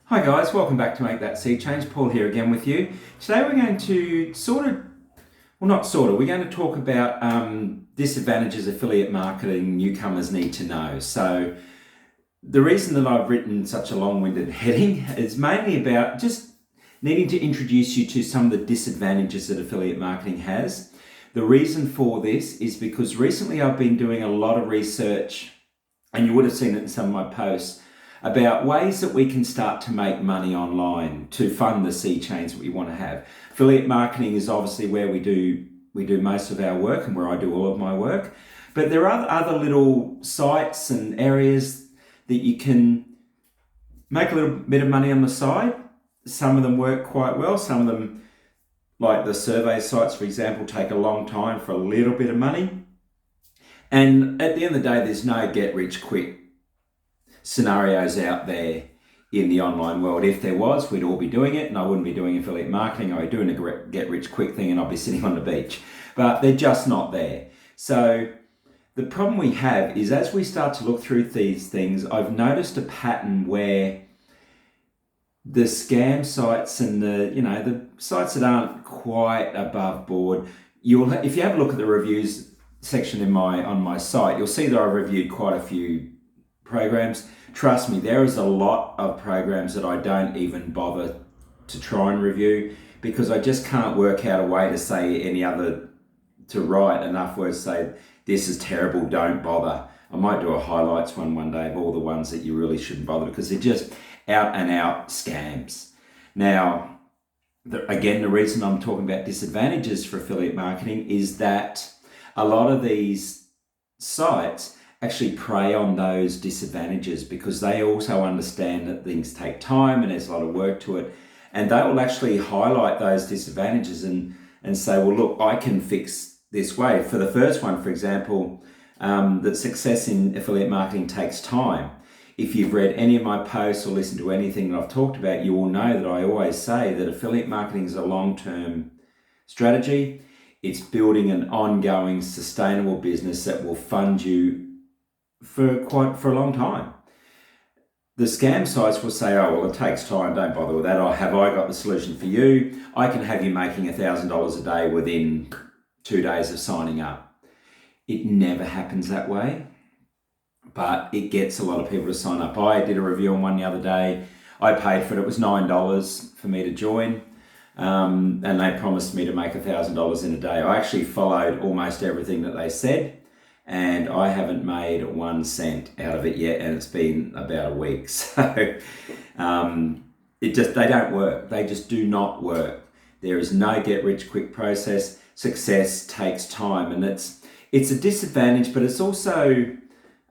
Hi guys, welcome back to Make That Sea Change. Paul here again with you. Today we're going to we're going to talk about disadvantages affiliate marketing newcomers need to know. So the reason that I've written such a long-winded heading is mainly about just needing to introduce you to some of the disadvantages that affiliate marketing has. The reason for this is because recently I've been doing a lot of research, and you would have seen it in some of my posts, about ways that we can start to make money online to fund the sea change that we want to have. Affiliate marketing is obviously where we do most of our work and where I do all of my work. But there are other little sites and areas that you can make a little bit of money on the side. Some of them work quite well. Some of them, like the survey sites, for example, take a long time for a little bit of money. And at the end of the day, there's no get rich quick scenarios out there in the online world. If there was, we'd all be doing it, and I wouldn't be doing affiliate marketing. I'd be doing a get rich quick thing and I'd be sitting on the beach. But they're just not there. So the problem we have is, as we start to look through these things, I've noticed a pattern where the scam sites and the sites that aren't quite above board, if you have a look at the reviews section on my site, you'll see that I've reviewed quite a few programs. Trust me, there is a lot of programs that I don't even bother to try and review because I just can't work out a way to write enough words to say this is terrible, don't bother. I might do a highlights one day of all the ones that you really shouldn't bother because they're just out and out scams. Now, the reason I'm talking about disadvantages for affiliate marketing is that a lot of these sites actually prey on those disadvantages because they also understand that things take time and there's a lot of work to it. And they will actually highlight those disadvantages and say, well, look, I can fix this way. For the first one, for example, that success in affiliate marketing takes time. If you've read any of my posts or listened to anything that I've talked about, you will know that I always say that affiliate marketing is a long-term strategy. It's building an ongoing, sustainable business that will fund you for a long time. The scam sites will say, oh, well, it takes time, don't bother with that. Oh, have I got the solution for you? I can have you making $1,000 a day within 2 days of signing up. It never happens that way, but it gets a lot of people to sign up. I did a review on one the other day. I paid for it. It was $9 for me to join. And they promised me to make $1,000 in a day. I actually followed almost everything that they said, and I haven't made 1 cent out of it yet, and it's been about a week. So they don't work. They just do not work. There is no get rich quick process. Success takes time, and it's a disadvantage, but it's also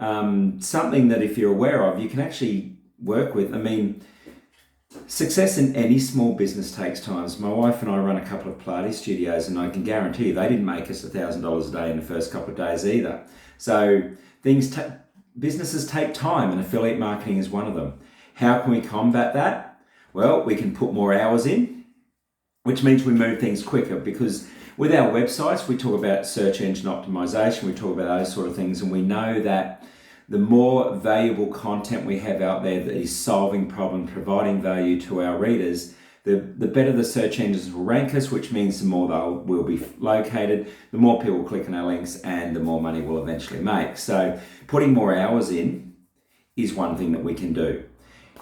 something that if you're aware of, you can actually work with. I mean, success in any small business takes time. So my wife and I run a couple of Pilates studios, and I can guarantee you they didn't make us $1,000 a day in the first couple of days either. So businesses take time, and affiliate marketing is one of them. How can we combat that? Well, we can put more hours in, which means we move things quicker, because with our websites, we talk about search engine optimization, we talk about those sort of things, and we know that the more valuable content we have out there that is solving problems, providing value to our readers, the better the search engines will rank us, which means the more we'll be located, the more people click on our links, and the more money we'll eventually make. So putting more hours in is one thing that we can do.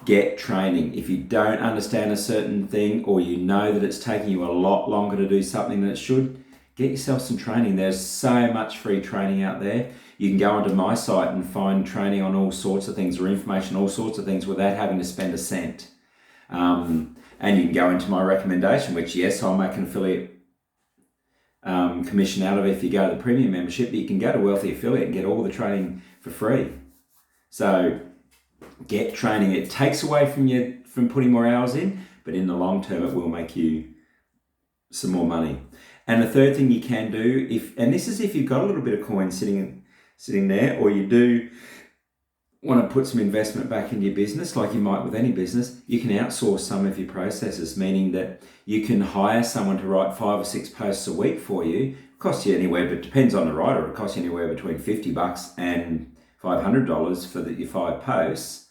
Get training. If you don't understand a certain thing, or you know that it's taking you a lot longer to do something than it should, get yourself some training. There's so much free training out there. You can go onto my site and find training on all sorts of things, or information on all sorts of things, without having to spend a cent. And you can go into my recommendation, which, yes, I'll make an affiliate commission out of it if you go to the premium membership, but you can go to Wealthy Affiliate and get all the training for free. So get training. It takes away from putting more hours in, but in the long term, it will make you some more money. And the third thing you can do, this is if you've got a little bit of coin sitting there, or you do want to put some investment back in your business, like you might with any business, you can outsource some of your processes, meaning that you can hire someone to write 5 or 6 posts a week for you. It costs you anywhere, but it depends on the writer, it costs you anywhere between $50 and $500 for your 5 posts.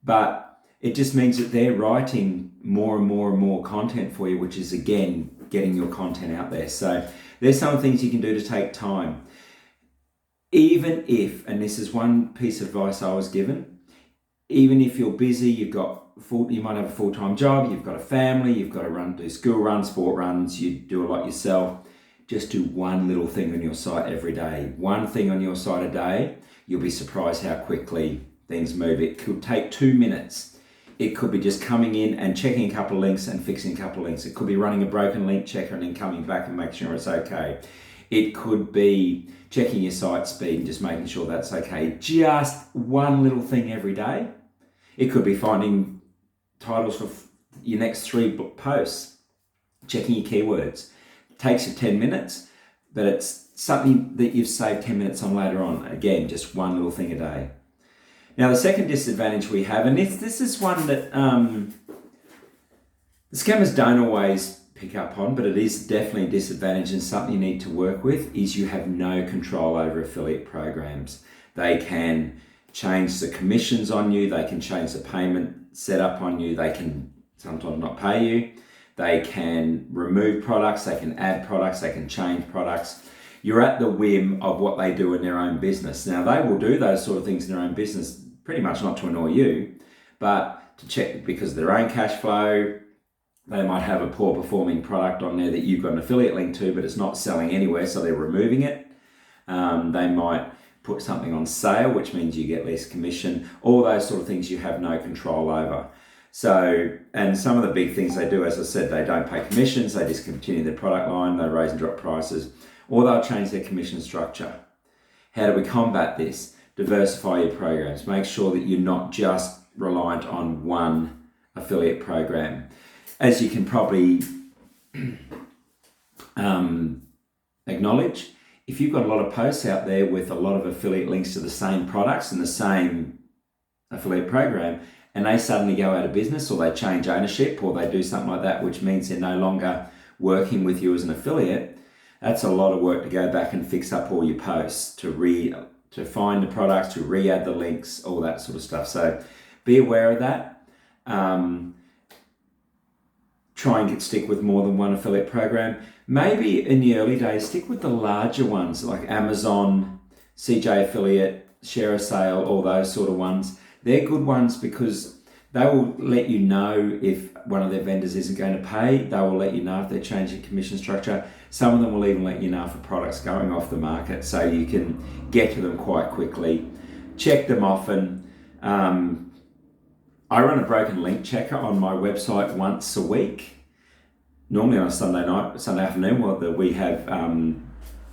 But it just means that they're writing more and more and more content for you, which is, again, getting your content out there. So there's some things you can do to take time. Even if, and this is one piece of advice I was given, even if you're busy, you might have a full-time job, you've got a family, you've got to do school runs, sport runs, you do a lot yourself, just do one little thing on your site every day. One thing on your site a day, you'll be surprised how quickly things move. It could take 2 minutes. It could be just coming in and checking a couple of links and fixing a couple of links. It could be running a broken link checker and then coming back and making sure it's okay. It could be checking your site speed and just making sure that's okay. Just one little thing every day. It could be finding titles for your next 3 posts, checking your keywords. It takes you 10 minutes, but it's something that you've saved 10 minutes on later on. Again, just one little thing a day. Now, the second disadvantage we have, and this is one that the scammers don't always pick up on, but it is definitely a disadvantage and something you need to work with, is you have no control over affiliate programs. They can change the commissions on you, they can change the payment setup on you, they can sometimes not pay you, they can remove products, they can add products, they can change products. You're at the whim of what they do in their own business. Now, they will do those sort of things in their own business pretty much not to annoy you, but to check because of their own cash flow. They might have a poor performing product on there that you've got an affiliate link to, but it's not selling anywhere, so they're removing it. They might put something on sale, which means you get less commission. All those sort of things you have no control over. So, and some of the big things they do, as I said, they don't pay commissions, they discontinue their product line, they raise and drop prices, or they'll change their commission structure. How do we combat this? Diversify your programs. Make sure that you're not just reliant on one affiliate program. As you can probably acknowledge, if you've got a lot of posts out there with a lot of affiliate links to the same products and the same affiliate program, and they suddenly go out of business or they change ownership or they do something like that, which means they're no longer working with you as an affiliate, that's a lot of work to go back and fix up all your posts, to find the products, to re-add the links, all that sort of stuff. So be aware of that. Try and stick with more than one affiliate program. Maybe in the early days, stick with the larger ones like Amazon, CJ Affiliate, Share a Sale, all those sort of ones. They're good ones because they will let you know if one of their vendors isn't going to pay. They will let you know if they're changing commission structure. Some of them will even let you know if a product's going off the market, so you can get to them quite quickly. Check them often. I run a broken link checker on my website once a week, normally on a Sunday afternoon. Well, we have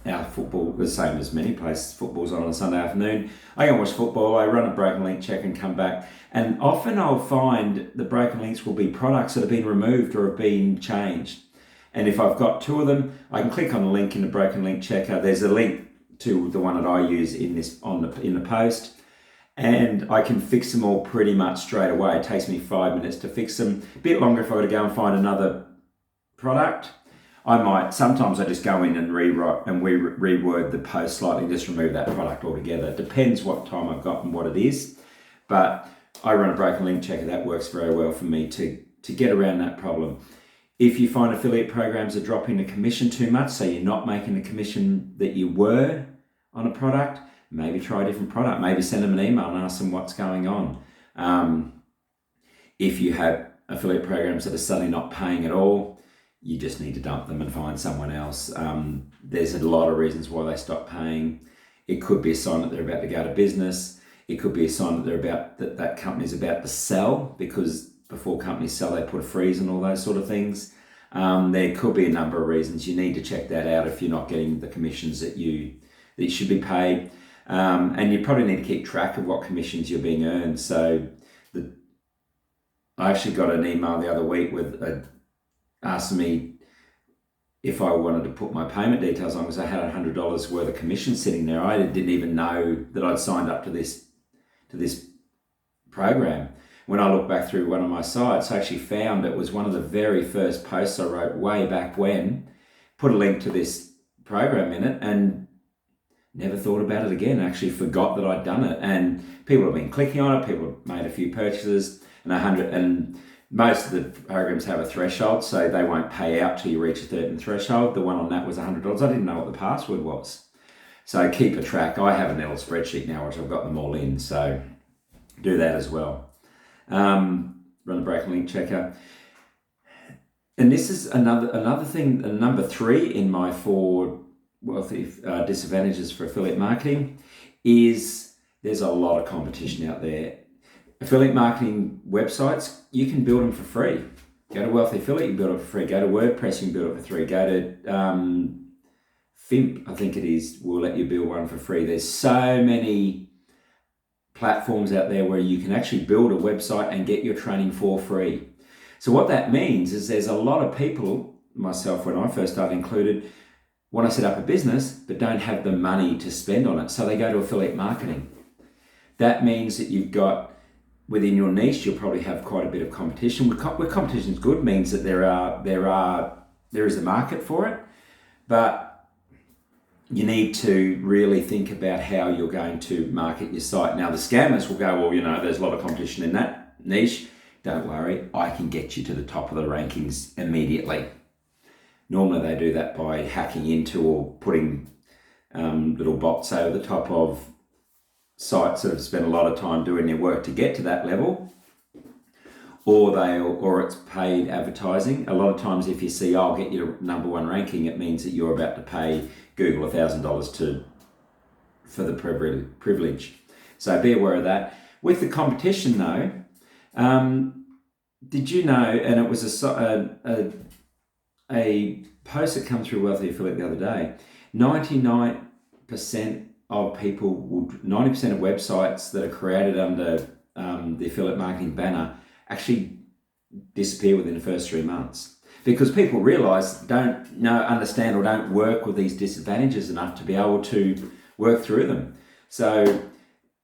our football, the same as many places, football's on a Sunday afternoon. I go and watch football, I run a broken link check and come back. And often I'll find the broken links will be products that have been removed or have been changed. And if I've got 2 of them, I can click on the link in the broken link checker. There's a link to the one that I use in the post, and I can fix them all pretty much straight away. It takes me 5 minutes to fix them. A bit longer if I were to go and find another product. Sometimes I just go in and rewrite and reword the post slightly, just remove that product altogether. It depends what time I've got and what it is. But I run a broken link checker. That works very well for me to get around that problem. If you find affiliate programs are dropping the commission too much, so you're not making the commission that you were on a product, maybe try a different product. Maybe send them an email and ask them what's going on. If you have affiliate programs that are suddenly not paying at all, you just need to dump them and find someone else. There's a lot of reasons why they stop paying. It could be a sign that they're about to go out of business. It could be a sign that that company's about to sell, because before companies sell, they put a freeze and all those sort of things. There could be a number of reasons. You need to check that out if you're not getting the commissions that you should be paid. And you probably need to keep track of what commissions you're being earned. So I actually got an email the other week with asking me if I wanted to put my payment details on, because I had $100 worth of commission sitting there. I didn't even know that I'd signed up to this program. When I look back through one of my sites, I actually found it was one of the very first posts I wrote way back when, put a link to this program in it, and never thought about it again. I actually forgot that I'd done it. And people have been clicking on it, people have made a few purchases. and 100, and most of the programs have a threshold, so they won't pay out till you reach a certain threshold. The one on that was $100. I didn't know what the password was. So keep a track. I have a little spreadsheet now, which I've got them all in, so do that as well. Run the broken link checker. And this is another thing, number 3 in my 4 wealthy disadvantages for affiliate marketing is there's a lot of competition out there. Affiliate marketing websites, you can build them for free. Go to Wealthy Affiliate, you can build it for free. Go to WordPress, you can build it for free. Go to FIMP, I think it is, will let you build one for free. There's so many platforms out there where you can actually build a website and get your training for free. So what that means is there's a lot of people, myself when I first started included, want to set up a business but don't have the money to spend on it. So they go to affiliate marketing. That means that you've got, within your niche, you'll probably have quite a bit of competition. Where competition is good means that there is a market for it, but you need to really think about how you're going to market your site. Now, the scammers will go, well, there's a lot of competition in that niche. Don't worry, I can get you to the top of the rankings immediately. Normally they do that by hacking into or putting little bots over the top of sites that have spent a lot of time doing their work to get to that level, or it's paid advertising. A lot of times if you see, I'll get you to number 1 ranking, it means that you're about to pay Google $1,000 for the privilege. So be aware of that. With the competition though, did you know, and it was a post that came through Wealthy Affiliate the other day, 99% of people, 90% of websites that are created under the affiliate marketing banner actually disappear within the first 3 months. Because people realise, don't understand or don't work with these disadvantages enough to be able to work through them. So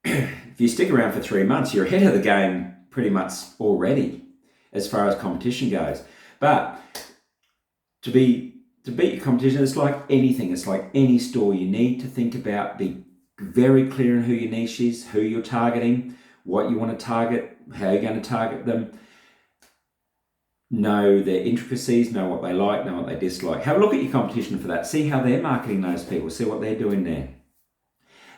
if you stick around for 3 months, you're ahead of the game pretty much already as far as competition goes. But to beat your competition, it's like anything. It's like any store. You need to think about, be very clear on who your niche is, who you're targeting, what you want to target, how you're going to target them. Know their intricacies, know what they like, know what they dislike. Have a look at your competition for that. See how they're marketing those people. See what they're doing there.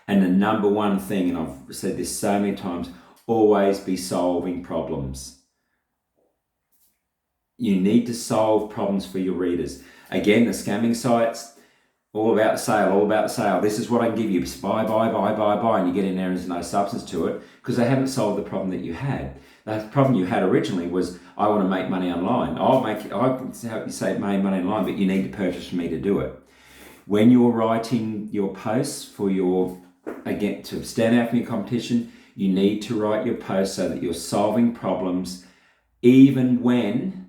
And the number 1 thing, and I've said this so many times, always be solving problems. You need to solve problems for your readers. Again, the scamming sites, all about the sale, This is what I can give you. Buy, and you get in there and there's no substance to it because they haven't solved the problem that you had. The problem you had originally was, I want to make money online. I can help you say make money online, but you need to purchase from me to do it. When you're writing your posts to stand out from your competition, you need to write your posts so that you're solving problems even when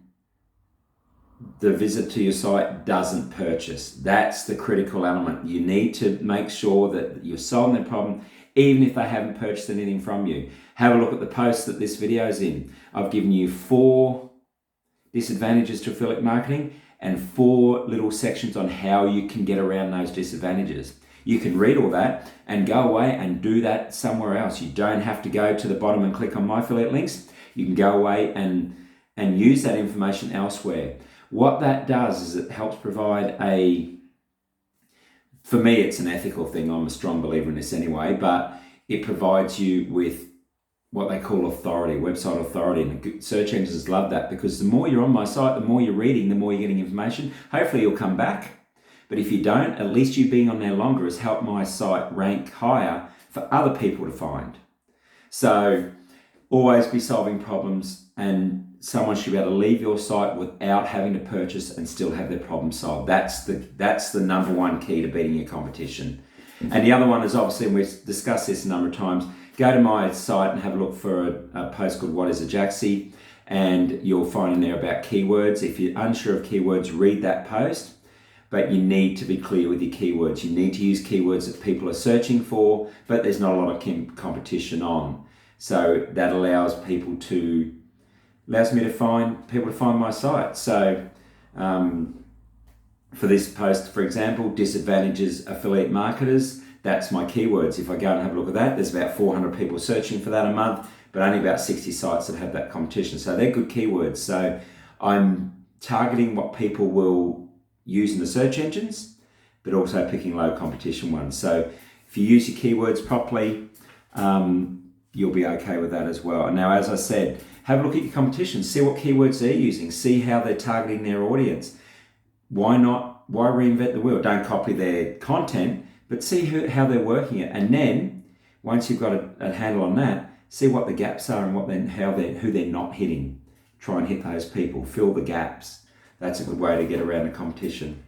the visit to your site doesn't purchase. That's the critical element. You need to make sure that you're solving their problem even if they haven't purchased anything from you. Have a look at the post that this video is in. I've given you 4 disadvantages to affiliate marketing and 4 little sections on how you can get around those disadvantages. You can read all that and go away and do that somewhere else. You don't have to go to the bottom and click on my affiliate links. You can go away and use that information elsewhere. What that does is it helps provide for me, it's an ethical thing. I'm a strong believer in this anyway, but it provides you with what they call authority, website authority, and search engines love that because the more you're on my site, the more you're reading, the more you're getting information. Hopefully you'll come back. But if you don't, at least you being on there longer has helped my site rank higher for other people to find. So always be solving problems, and someone should be able to leave your site without having to purchase and still have their problem solved. That's the number 1 key to beating your competition. And the other one is, obviously, and we've discussed this a number of times, go to my site and have a look for a post called What is a Jaxie? And you'll find in there about keywords. If you're unsure of keywords, read that post. But you need to be clear with your keywords. You need to use keywords that people are searching for, but there's not a lot of competition on. So that allows me to find people to find my site. So for this post, for example, disadvantages affiliate marketers, that's my keywords. If I go and have a look at that, there's about 400 people searching for that a month. but only about 60 sites that have that competition. So they're good keywords. So I'm targeting what people will use in the search engines, but also picking low competition ones. So if you use your keywords properly, you'll be okay with that as well. And now, as I said, have a look at your competition, see what keywords they're using, see how they're targeting their audience. Why reinvent the wheel? Don't copy their content, but see how they're working it. And then once you've got a handle on that, see what the gaps are and who they're not hitting. Try and hit those people, fill the gaps. That's a good way to get around the competition.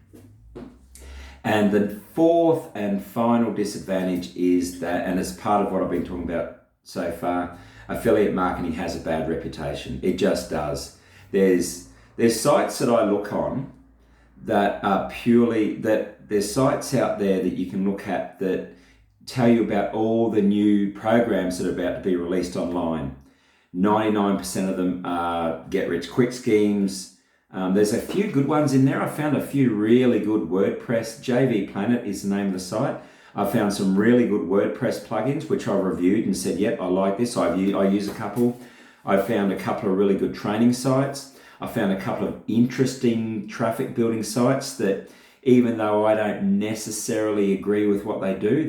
And the fourth and final disadvantage is that, and it's part of what I've been talking about so far, affiliate marketing has a bad reputation. It just does. There's sites that I look on that are there's sites out there that you can look at that tell you about all the new programs that are about to be released online. 99% of them are get-rich-quick schemes. There's a few good ones in there. I found a few really good WordPress. JV Planet is the name of the site. I found some really good WordPress plugins, which I reviewed and said, yep, I like this. I use a couple. I found a couple of really good training sites. I found a couple of interesting traffic building sites that, even though I don't necessarily agree with what they do,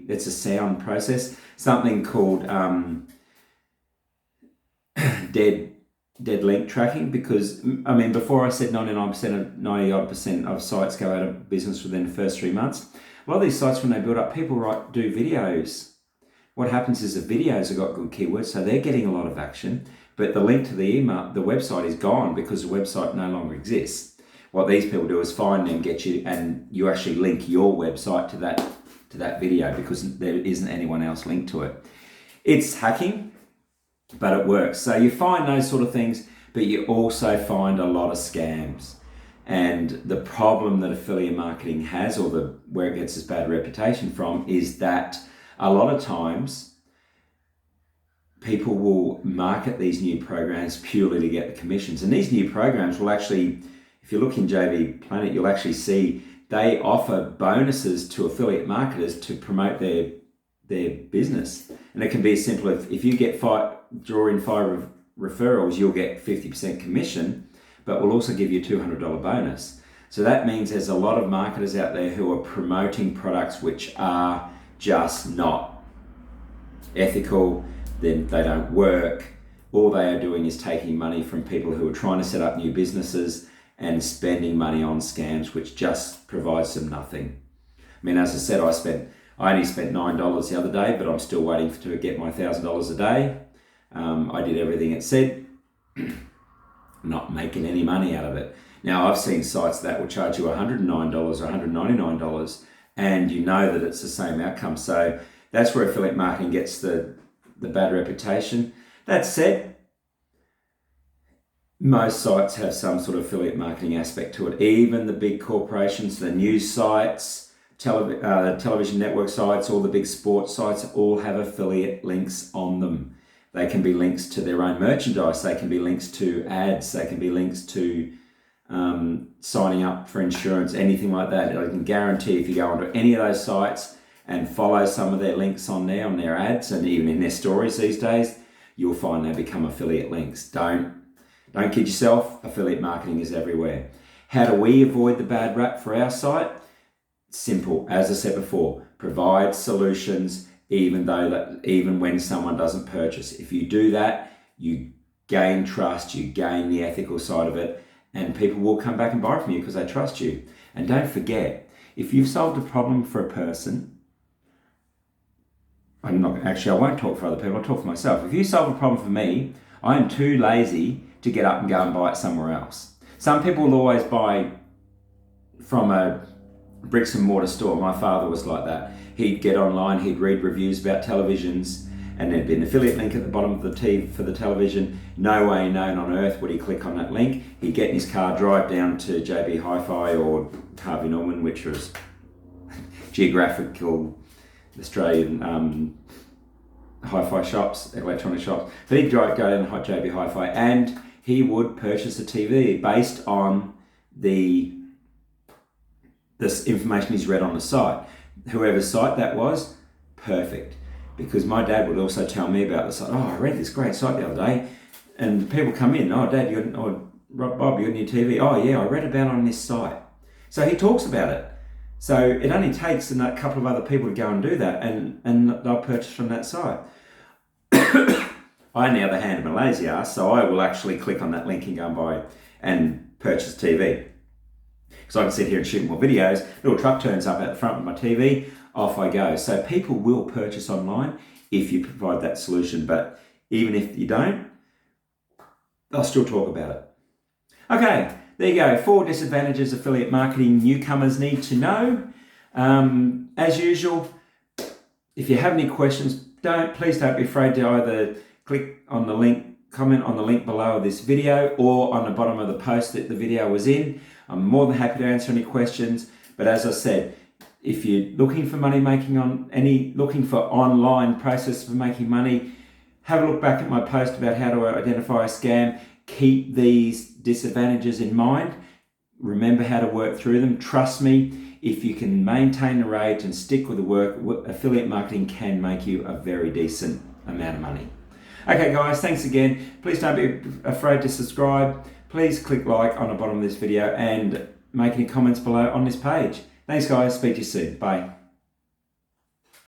it's a sound process. Something called dead link tracking, because I mean, before I said 90% of sites go out of business within the first 3 months. A lot of these sites, when they build up, people do videos. What happens is the videos have got good keywords, so they're getting a lot of action, but the link to the website is gone because the website no longer exists. What these people do is find them, get you, and you actually link your website to that video because there isn't anyone else linked to it. It's hacking, but it works. So you find those sort of things, but you also find a lot of scams. And the problem that affiliate marketing has, or where it gets its bad reputation from, is that a lot of times people will market these new programs purely to get the commissions. And these new programs will actually, if you look in JV Planet, you'll actually see they offer bonuses to affiliate marketers to promote their business. And it can be as simple as, if you draw in 5 referrals, you'll get 50% commission, but we'll also give you a $200 bonus. So that means there's a lot of marketers out there who are promoting products which are just not ethical, then they don't work. All they are doing is taking money from people who are trying to set up new businesses and spending money on scams, which just provides them nothing. I mean, as I said, I only spent $9 the other day, but I'm still waiting to get my $1,000 a day. I did everything it said, not making any money out of it. Now, I've seen sites that will charge you $109 or $199, and you know that it's the same outcome. So that's where affiliate marketing gets the bad reputation. That said, most sites have some sort of affiliate marketing aspect to it. Even the big corporations, the news sites, television network sites, all the big sports sites all have affiliate links on them. They can be links to their own merchandise. They can be links to ads. They can be links to signing up for insurance, anything like that. I can guarantee if you go onto any of those sites and follow some of their links on their ads, and even in their stories these days, you'll find they become affiliate links. Don't kid yourself. Affiliate marketing is everywhere. How do we avoid the bad rap for our site? Simple. As I said before, provide solutions even when someone doesn't purchase. If you do that, you gain trust, you gain the ethical side of it, and people will come back and buy from you because they trust you. And don't forget, if you've solved a problem for a person, I won't talk for other people, I'll talk for myself. If you solve a problem for me, I am too lazy to get up and go and buy it somewhere else. Some people will always buy from a bricks and mortar store. My father was like that. He'd get online, he'd read reviews about televisions, and there'd be an affiliate link at the bottom of the TV for the television. No way known on earth would he click on that link. He'd get in his car, drive down to JB Hi-Fi or Harvey Norman, which was geographical Australian hi-fi shops, electronic shops. But he'd go down to JB Hi-Fi and he would purchase a TV based on this information he's read on the site. Whoever's site that was, perfect. because my dad would also tell me about this. Like, oh, I read this great site the other day, and people come in, oh, Dad, Bob, you're on your TV. Oh, yeah, I read about it on this site. So he talks about it. So it only takes a couple of other people to go and do that, and they'll purchase from that site. I, on the other hand, am a lazy ass, so I will actually click on that link and go and buy and purchase TV. So I can sit here and shoot more videos. Little truck turns up at the front of my TV, off I go. So people will purchase online if you provide that solution, but even if you don't, they'll still talk about it. Okay, there you go. 4 disadvantages affiliate marketing newcomers need to know. As usual, if you have any questions, please don't be afraid to either click on the link, comment on the link below this video or on the bottom of the post that the video was in. I'm more than happy to answer any questions. But as I said, if you're looking for money making looking for online process for making money, have a look back at my post about how to identify a scam. Keep these disadvantages in mind. Remember how to work through them. Trust me, if you can maintain the rate and stick with the work, affiliate marketing can make you a very decent amount of money. Okay guys, thanks again. Please don't be afraid to subscribe. Please click like on the bottom of this video and make any comments below on this page. Thanks guys, speak to you soon. Bye.